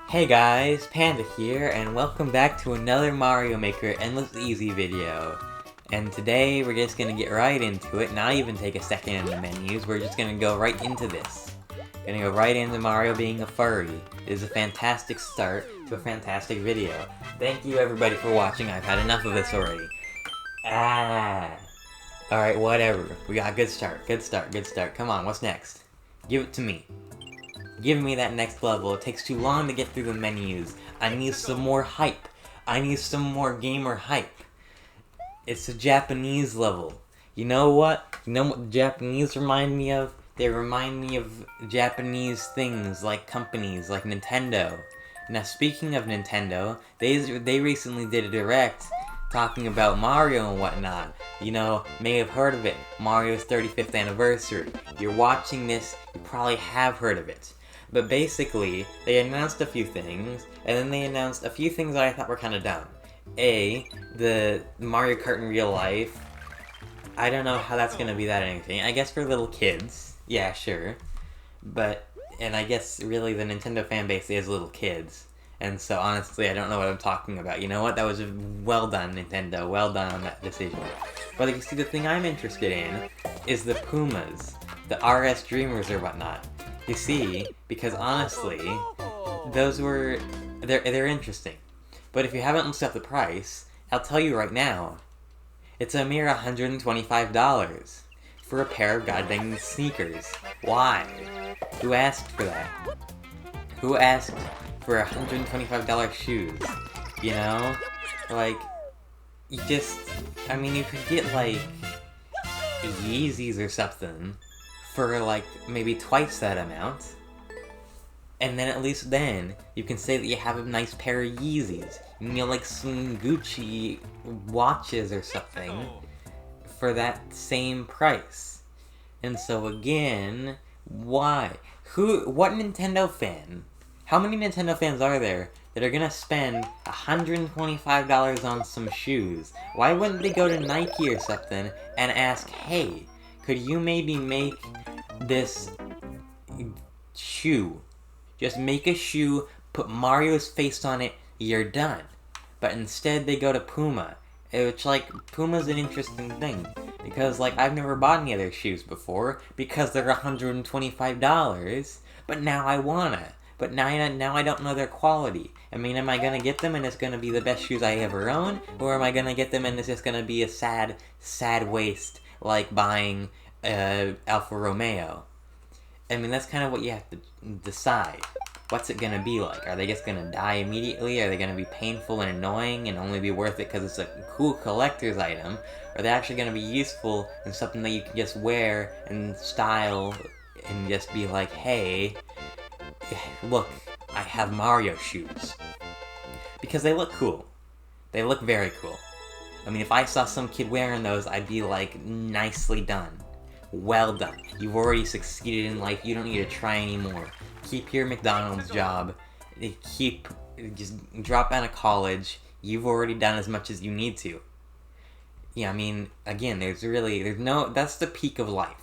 Hey guys, Panda here, and welcome back to another Mario Maker Endless Easy video. And today we're just gonna get right into it, not even take a second in the menus, we're just gonna go right into this. Gonna go right into Mario being a furry. It is a fantastic start to a fantastic video. Thank you everybody for watching, I've had enough of this already. Alright, whatever. We got a good start, good start, good start. Come on, what's next? Give it to me. Give me that next level. It takes too long to get through the menus. I need some more hype. I need some more gamer hype. It's a Japanese level. You know what? You know what the Japanese remind me of? They remind me of Japanese things like companies like Nintendo. Now speaking of Nintendo, they recently did a direct talking about Mario and whatnot. You know, may have heard of it. Mario's 35th anniversary. You're watching this, you probably have heard of it. But basically, they announced a few things, and then they announced a few things that I thought were kind of dumb. The Mario Kart in real life. I don't know how that's going to be that anything. I guess for little kids, yeah, sure. And I guess really the Nintendo fan base is little kids. And so honestly, I don't know what I'm talking about. You know what? That was well done, Nintendo. Well done on that decision. But you see, the thing I'm interested in is the Pumas, the RS Dreamers or whatnot. You see, because honestly, they're interesting. But if you haven't looked up the price, I'll tell you right now, it's a mere $125 for a pair of goddamn sneakers. Why? Who asked for that? Who asked for $125 shoes? You know? Like, you could get like Yeezys or something for like maybe twice that amount, and then at least then you can say that you have a nice pair of Yeezys. You know, like some Gucci watches or something for that same price. And so again, why? What Nintendo fan? How many Nintendo fans are there that are gonna spend $125 on some shoes? Why wouldn't they go to Nike or something and ask, hey, could you maybe make this shoe? Just make a shoe, put Mario's face on it, you're done. But instead they go to Puma. Which, like, Puma's an interesting thing. Because, like, I've never bought any of their shoes before, because they're $125, but now I wanna. But now I don't know their quality. I mean, am I gonna get them and it's gonna be the best shoes I ever own? Or am I gonna get them and it's just gonna be a sad, sad waste, like buying Alfa Romeo? I mean, that's kind of what you have to decide. What's it gonna be like? Are they just gonna die immediately? Are they gonna be painful and annoying and only be worth it because it's a cool collector's item? Or are they actually gonna be useful and something that you can just wear and style and just be like, hey, look, I have Mario shoes. Because they look cool. They look very cool. I mean, if I saw some kid wearing those, I'd be like, nicely done. Well done. You've already succeeded in life. You don't need to try anymore. Keep your McDonald's job. Just drop out of college. You've already done as much as you need to. Yeah, I mean, again, that's the peak of life.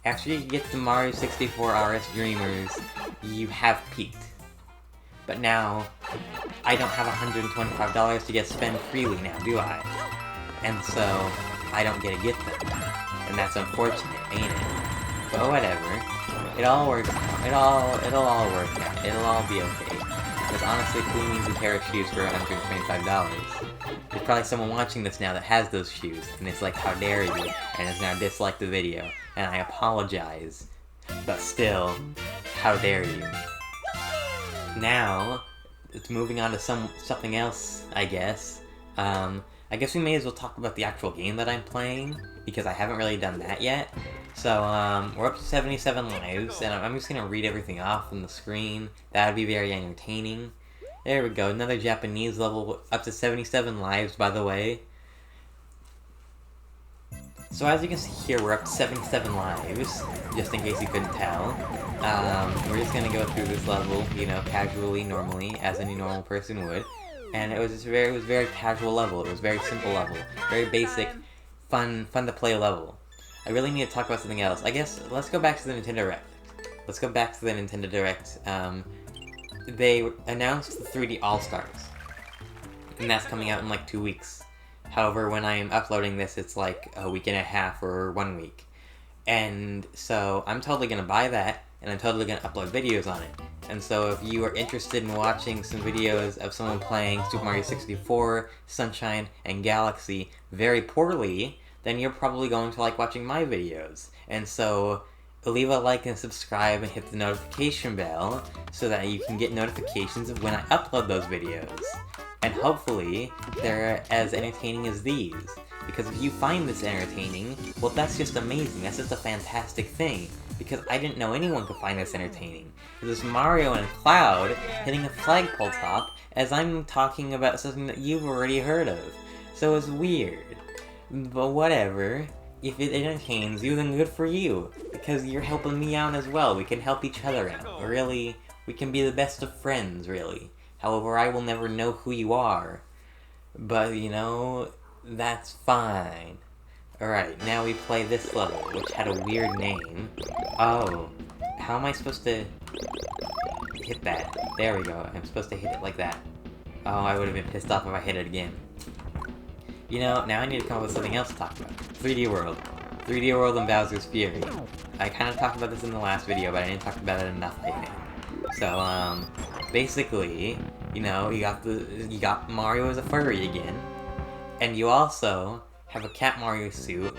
After you get the Mario 64 RS Dreamers, you have peaked. But now, I don't have $125 to get spent freely now, do I? And so, I don't get to get them. And that's unfortunate, ain't it? But whatever. It'll all work out. It'll all work out. It'll all be okay. Because honestly, who needs a pair of shoes for $125? There's probably someone watching this now that has those shoes, and it's like, how dare you, and has now disliked the video. And I apologize. But still, how dare you. Now, it's moving on to something else, I guess. I guess we may as well talk about the actual game that I'm playing, because I haven't really done that yet. So, we're up to 77 lives, and I'm just gonna read everything off on the screen. That would be very entertaining. There we go, another Japanese level, up to 77 lives, by the way. So as you can see here, we're up to 77 lives, just in case you couldn't tell. We're just gonna go through this level, you know, casually, normally, as any normal person would. And it was very casual level. It was very simple level, very basic, fun to play level. I really need to talk about something else. I guess let's go back to the Nintendo Direct. they announced the 3D All-Stars. And that's coming out in like 2 weeks. However, when I am uploading this, it's like a week and a half or 1 week. And so I'm totally gonna buy that, and I'm totally gonna upload videos on it. And so if you are interested in watching some videos of someone playing Super Mario 64, Sunshine, and Galaxy very poorly, then you're probably going to like watching my videos. And so leave a like and subscribe and hit the notification bell so that you can get notifications of when I upload those videos. And hopefully, they're as entertaining as these. Because if you find this entertaining, well, that's just amazing. That's just a fantastic thing. Because I didn't know anyone could find this entertaining. There's Mario and Cloud hitting a flagpole top as I'm talking about something that you've already heard of. So it's weird. But whatever. If it entertains you, then good for you. Because you're helping me out as well. We can help each other out. Really, we can be the best of friends, really. However, I will never know who you are. But, you know, that's fine. Alright, now we play this level, which had a weird name. Oh, how am I supposed to hit that? There we go, I'm supposed to hit it like that. Oh, I would have been pissed off if I hit it again. You know, now I need to come up with something else to talk about. 3D World. 3D World and Bowser's Fury. I kind of talked about this in the last video, but I didn't talk about it enough, I think. So, basically, you know, you got Mario as a furry again, and you also have a Cat Mario suit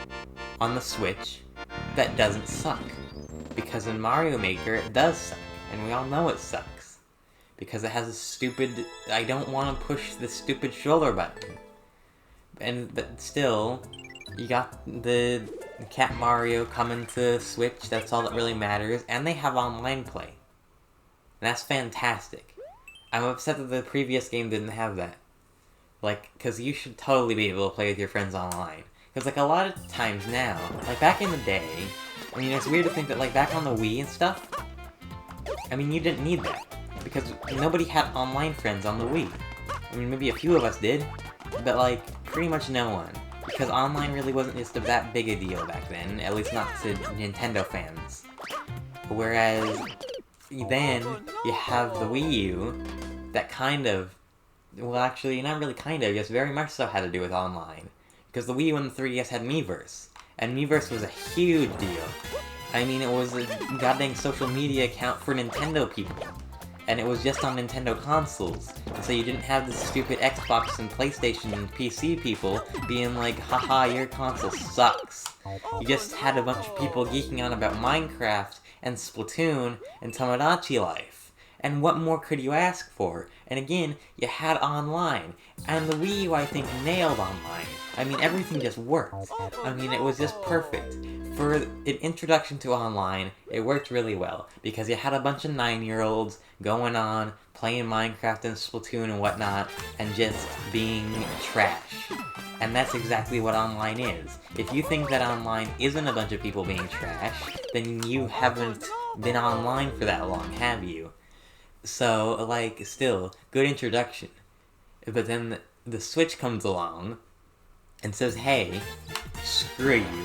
on the Switch that doesn't suck. Because in Mario Maker, it does suck, and we all know it sucks. Because it has a stupid, I don't want to push the stupid shoulder button. But still, you got the Cat Mario coming to Switch, that's all that really matters, and they have online play. And that's fantastic. I'm upset that the previous game didn't have that. Like, because you should totally be able to play with your friends online. Because, like, a lot of times now, like, back in the day, I mean, it's weird to think that, like, back on the Wii and stuff, I mean, you didn't need that. Because nobody had online friends on the Wii. I mean, maybe a few of us did, but, like, pretty much no one. Because online really wasn't just that big a deal back then, at least not to Nintendo fans. Whereas then you have the Wii U that kind of, well, actually, not really kind of, just very much so had to do with online. Because the Wii U and the 3DS had Miiverse, and Miiverse was a huge deal. I mean, it was a goddamn social media account for Nintendo people. And it was just on Nintendo consoles. And so you didn't have the stupid Xbox and PlayStation and PC people being like, haha, your console sucks. You just had a bunch of people geeking on about Minecraft and Splatoon and Tomodachi Life. And what more could you ask for? And again, you had online. And the Wii U, I think, nailed online. I mean, everything just worked. I mean, it was just perfect. For an introduction to online, it worked really well. Because you had a bunch of 9-year-olds going on, playing Minecraft and Splatoon and whatnot, and just being trash. And that's exactly what online is. If you think that online isn't a bunch of people being trash, then you haven't been online for that long, have you? So, like, still, good introduction. But then the Switch comes along and says, hey, screw you,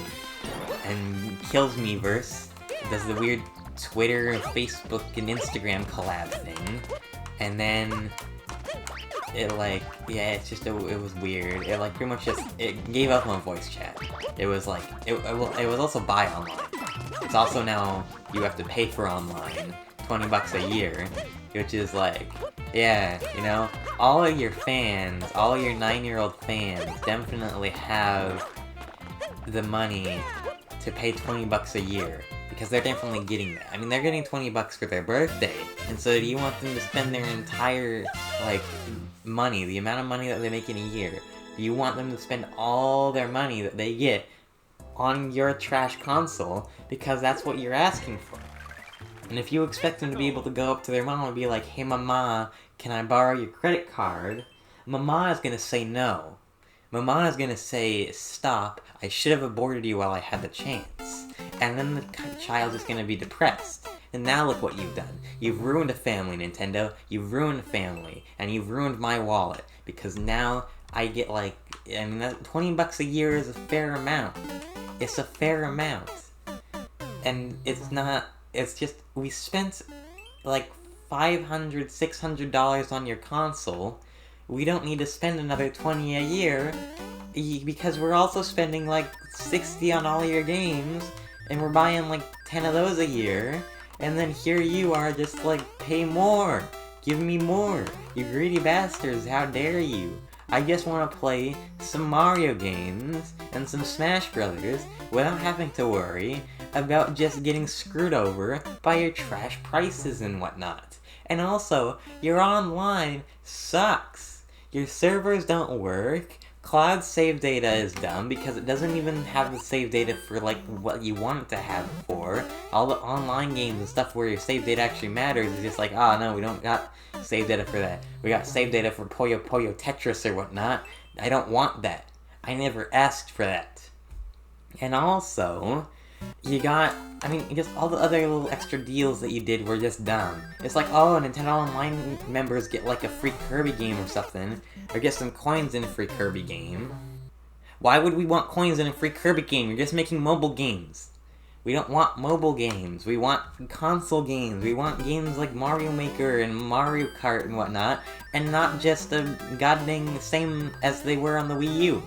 and kills Miiverse, does the weird Twitter and Facebook and Instagram collab thing, and then it, like, yeah, it's just, it was weird. It, like, pretty much just, it gave up on voice chat. It was, like, it was also buy online. It's also now, you have to pay for online, $20 a year, which is, like, yeah, you know, all of your fans, all your 9-year-old fans definitely have the money to pay $20 a year. Because they're definitely getting that. I mean, they're getting $20 for their birthday. And so do you want them to spend their entire, like, money, the amount of money that they make in a year, do you want them to spend all their money that they get on your trash console because that's what you're asking for? And if you expect them to be able to go up to their mom and be like, hey mama, can I borrow your credit card? Mama is gonna say no. Mama is gonna say, stop, I should have aborted you while I had the chance. And then the child is gonna be depressed. And now look what you've done. You've ruined a family, Nintendo. You've ruined a family. And you've ruined my wallet. Because now I get, like, I mean, that $20 a year is a fair amount. It's a fair amount. And it's not, it's just, we spent, like, $500, $600 on your console, we don't need to spend another $20 a year, because we're also spending like $60 on all your games, and we're buying like 10 of those a year, and then here you are just like, pay more, give me more, you greedy bastards, how dare you. I just want to play some Mario games and some Smash Brothers without having to worry about just getting screwed over by your trash prices and whatnot. And also, your online sucks. Your servers don't work. Cloud save data is dumb because it doesn't even have the save data for like what you want it to have for. All the online games and stuff where your save data actually matters is just like, oh no, we don't got save data for that. We got save data for Puyo Puyo Tetris or whatnot. I don't want that. I never asked for that. And also, you got, just all the other little extra deals that you did were just dumb. It's like, oh, Nintendo Online members get like a free Kirby game or something, or get some coins in a free Kirby game. Why would we want coins in a free Kirby game? You're just making mobile games. We don't want mobile games. We want console games. We want games like Mario Maker and Mario Kart and whatnot, and not just the goddamn same as they were on the Wii U.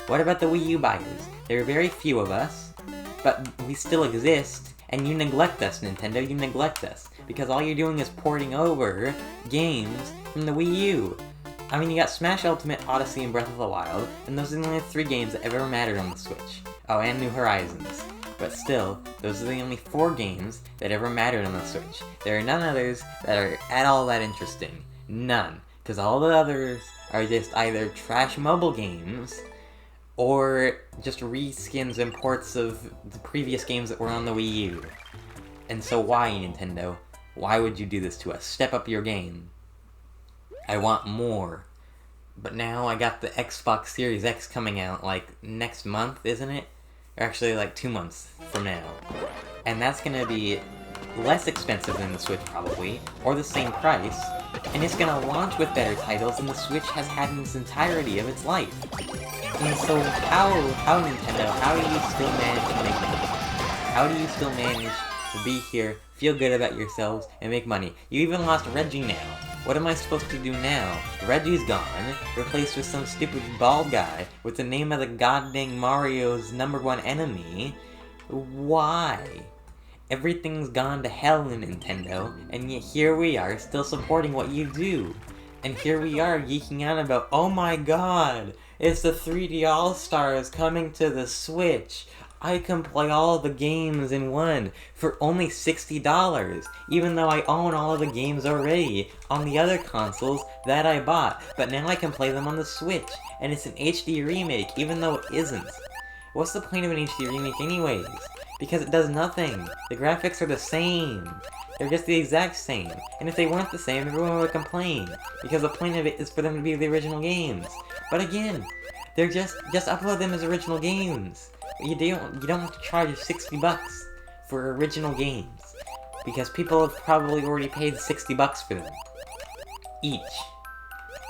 What about the Wii U buyers? There are very few of us, but we still exist, and you neglect us, Nintendo, you neglect us. Because all you're doing is porting over games from the Wii U. You got Smash Ultimate, Odyssey, and Breath of the Wild, and those are the only 3 games that ever mattered on the Switch. Oh, and New Horizons. But still, those are the only 4 games that ever mattered on the Switch. There are none others that are at all that interesting. None. Because all the others are just either trash mobile games, or just reskins and ports of the previous games that were on the Wii U. And so why, Nintendo? Why would you do this to us? Step up your game. I want more. But now I got the Xbox Series X coming out, like, next month, isn't it? Or actually, like, 2 months from now. And that's gonna be less expensive than the Switch, probably, or the same price, and it's gonna launch with better titles than the Switch has had in its entirety of its life. And so how Nintendo, how do you still manage to make money? How do you still manage to be here, feel good about yourselves, and make money? You even lost Reggie now. What am I supposed to do now? Reggie's gone, replaced with some stupid bald guy with the name of the goddamn Mario's #1 enemy. Why? Everything's gone to hell in Nintendo, and yet here we are still supporting what you do. And here we are geeking out about, oh my god, it's the 3D All-Stars coming to the Switch. I can play all the games in one for only $60, even though I own all of the games already on the other consoles that I bought. But now I can play them on the Switch, and it's an HD remake, even though it isn't. What's the point of an HD remake anyways? Because it does nothing. The graphics are the same. They're just the exact same. And if they weren't the same, everyone would complain. Because the point of it is for them to be the original games. But again, they're just upload them as original games. You don't have to charge $60 for original games. Because people have probably already paid $60 for them. Each.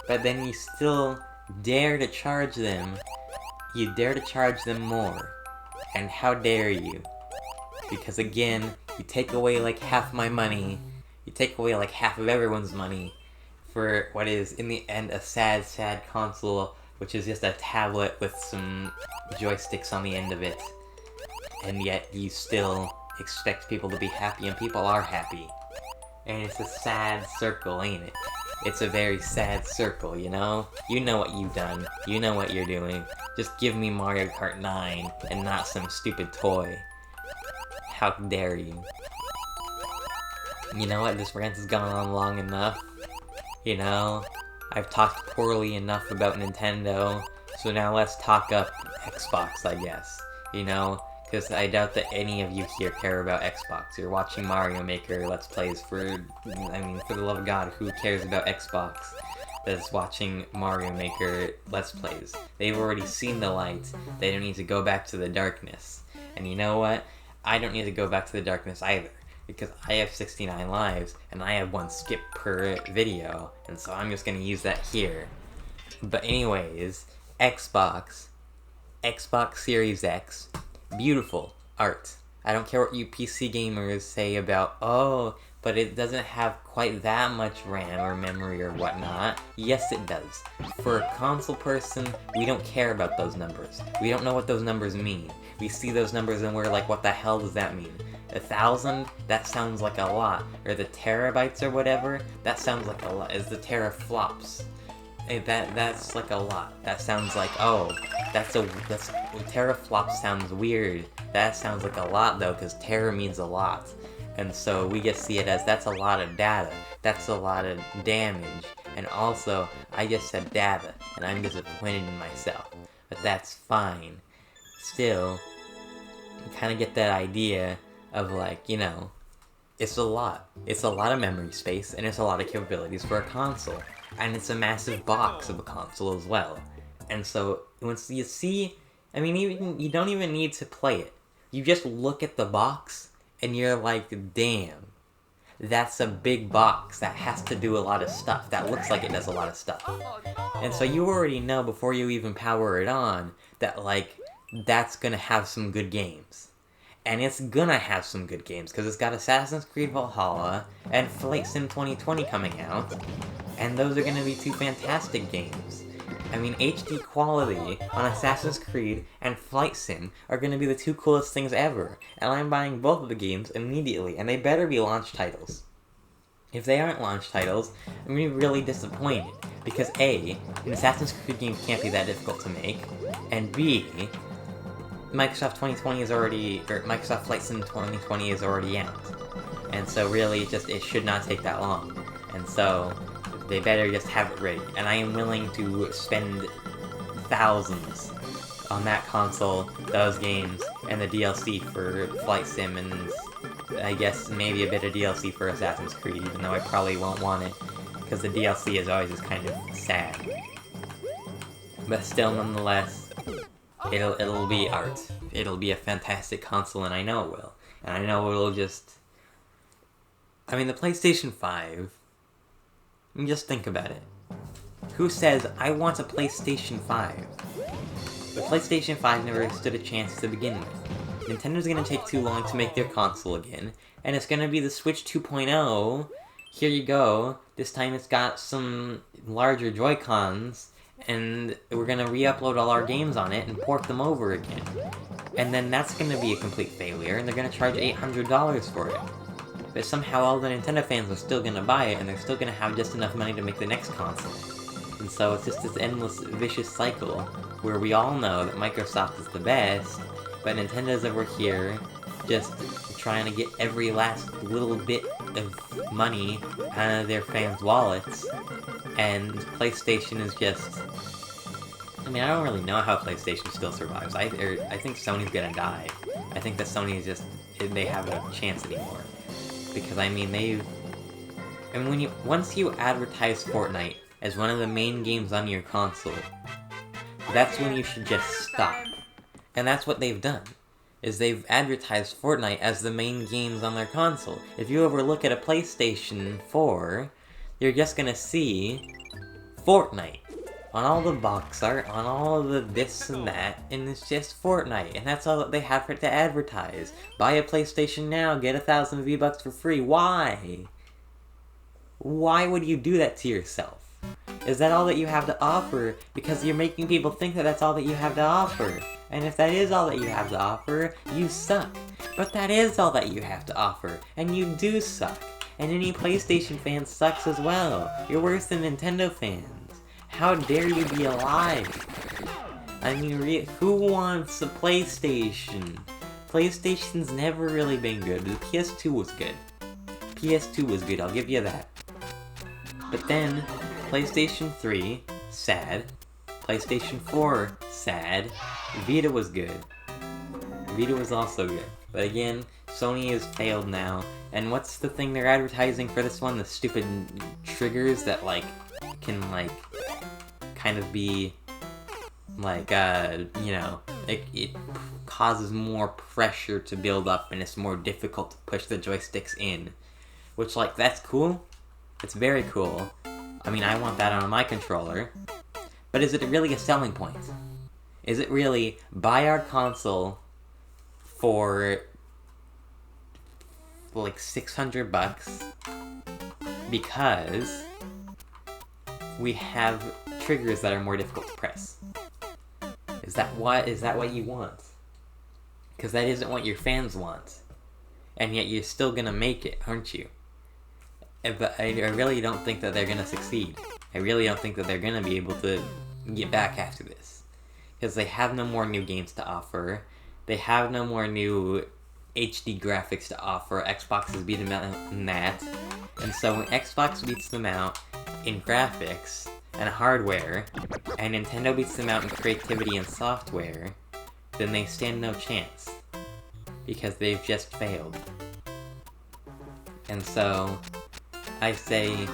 But then you still dare to charge them. You dare to charge them more. And how dare you? Because again, you take away like half my money, you take away like half of everyone's money for what is, in the end, a sad, sad console, which is just a tablet with some joysticks on the end of it. And yet you still expect people to be happy, and people are happy. And it's a sad circle, ain't it? It's a very sad circle, you know? You know what you've done. You know what you're doing. Just give me Mario Kart 9 and not some stupid toy. How dare you? You know what? This rant has gone on long enough. You know? I've talked poorly enough about Nintendo. So now let's talk up Xbox, I guess. You know? Because I doubt that any of you here care about Xbox. You're watching Mario Maker Let's Plays for the love of God, who cares about Xbox that's watching Mario Maker Let's Plays? They've already seen the light. They don't need to go back to the darkness. And you know what? I don't need to go back to the darkness either. Because I have 69 lives, and I have 1 skip per video. And so I'm just going to use that here. But anyways, Xbox Series X, beautiful art. I don't care what you PC gamers say about, oh, but it doesn't have quite that much RAM or memory or whatnot. Yes, it does. For a console person, we don't care about those numbers. We don't know what those numbers mean. We see those numbers and we're like, what the hell does that mean? 1,000? That sounds like a lot. Or the terabytes or whatever? That sounds like a lot. Is the teraflops? That's like a lot. That sounds like, oh, teraflops sounds weird. That sounds like a lot though, because tera means a lot. And so we just see it as, that's a lot of data. That's a lot of damage. And also, I just said data, and I'm disappointed in myself. But that's fine. Still, you kind of get that idea of like, you know, it's a lot. It's a lot of memory space, and it's a lot of capabilities for a console. And it's a massive box of a console as well. And so, once you see, I mean, you don't even need to play it. You just look at the box, and you're like, damn, that's a big box that has to do a lot of stuff. That looks like it does a lot of stuff. And so you already know before you even power it on that, like, that's gonna have some good games. And it's gonna have some good games, because it's got Assassin's Creed Valhalla and Flight Sim 2020 coming out, and those are gonna be two fantastic games. I mean, HD quality on Assassin's Creed and Flight Sim are gonna be the two coolest things ever, and I'm buying both of the games immediately, and they better be launch titles. If they aren't launch titles, I'm gonna be really disappointed, because A, an Assassin's Creed game can't be that difficult to make, and B, Microsoft 2020 is already, or Microsoft Flight Sim 2020 is already out. And so really, it should not take that long. And so, they better just have it ready. And I am willing to spend thousands on that console, those games, and the DLC for Flight Sim, and I guess maybe a bit of DLC for Assassin's Creed, even though I probably won't want it, because the DLC is always just kind of sad. But still, nonetheless, it'll be art. It'll be a fantastic console, and I know it will. And I know it'll just... I mean, the PlayStation 5... just think about it. Who says, I want a PlayStation 5? The PlayStation 5 never stood a chance to begin with. Nintendo's gonna take too long to make their console again, and it's gonna be the Switch 2.0. Here you go. This time it's got some larger Joy-Cons, and we're gonna re-upload all our games on it and port them over again. And then that's gonna be a complete failure, and they're gonna charge $800 for it. But somehow all the Nintendo fans are still gonna buy it, and they're still gonna have just enough money to make the next console. And so it's just this endless, vicious cycle, where we all know that Microsoft is the best, but Nintendo's over here, just trying to get every last little bit of money out of their fans' wallets, and PlayStation is just... I mean, I don't really know how PlayStation still survives. I think Sony's gonna die. I think that Sony is just... they have a chance anymore. Because, I mean, once you advertise Fortnite as one of the main games on your console, that's when you should just stop. And that's what they've done, is they've advertised Fortnite as the main games on their console. If you ever look at a PlayStation 4, you're just gonna see Fortnite on all the box art, on all of the this and that, and it's just Fortnite, and that's all that they have for it to advertise. Buy a PlayStation now, get 1,000 V-Bucks for free. Why? Why would you do that to yourself? Is that all that you have to offer? Because you're making people think that that's all that you have to offer. And if that is all that you have to offer, you suck. But that is all that you have to offer, and you do suck. And any PlayStation fan sucks as well. You're worse than Nintendo fans. How dare you be alive? I mean, who wants a PlayStation? PlayStation's never really been good. The PS2 was good. PS2 was good, I'll give you that. But then, PlayStation 3, sad. PlayStation 4, sad. Vita was good. Vita was also good. But again, Sony has failed now. And what's the thing they're advertising for this one? The stupid triggers that, like, can, like, kind of be, like, you know, it causes more pressure to build up and it's more difficult to push the joysticks in. Which, like, that's cool. It's very cool. I mean, I want that on my controller. But is it really a selling point? Is it really, buy our console for like $600 because we have triggers that are more difficult to press. Is that what you want? Because that isn't what your fans want. And yet you're still gonna make it, aren't you? But I really don't think that they're gonna succeed. I really don't think that they're gonna be able to get back after this. Because they have no more new games to offer. They have no more new HD graphics to offer. Xbox has beat them out in that. And so when Xbox beats them out in graphics and hardware, and Nintendo beats them out in creativity and software, then they stand no chance. Because they've just failed. And so, I say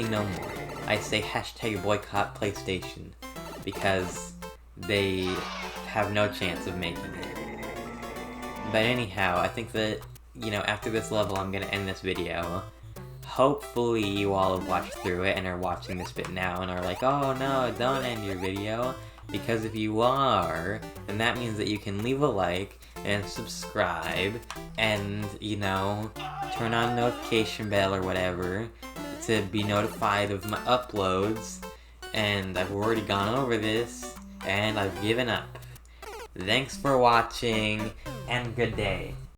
no more. I say hashtag boycott PlayStation. Because they have no chance of making it. But anyhow, I think that, after this level I'm gonna end this video. Hopefully you all have watched through it and are watching this bit now and are like, oh no, don't end your video. Because if you are, then that means that you can leave a like and subscribe and, turn on notification bell or whatever to be notified of my uploads. And I've already gone over this, and I've given up. Thanks for watching, and good day.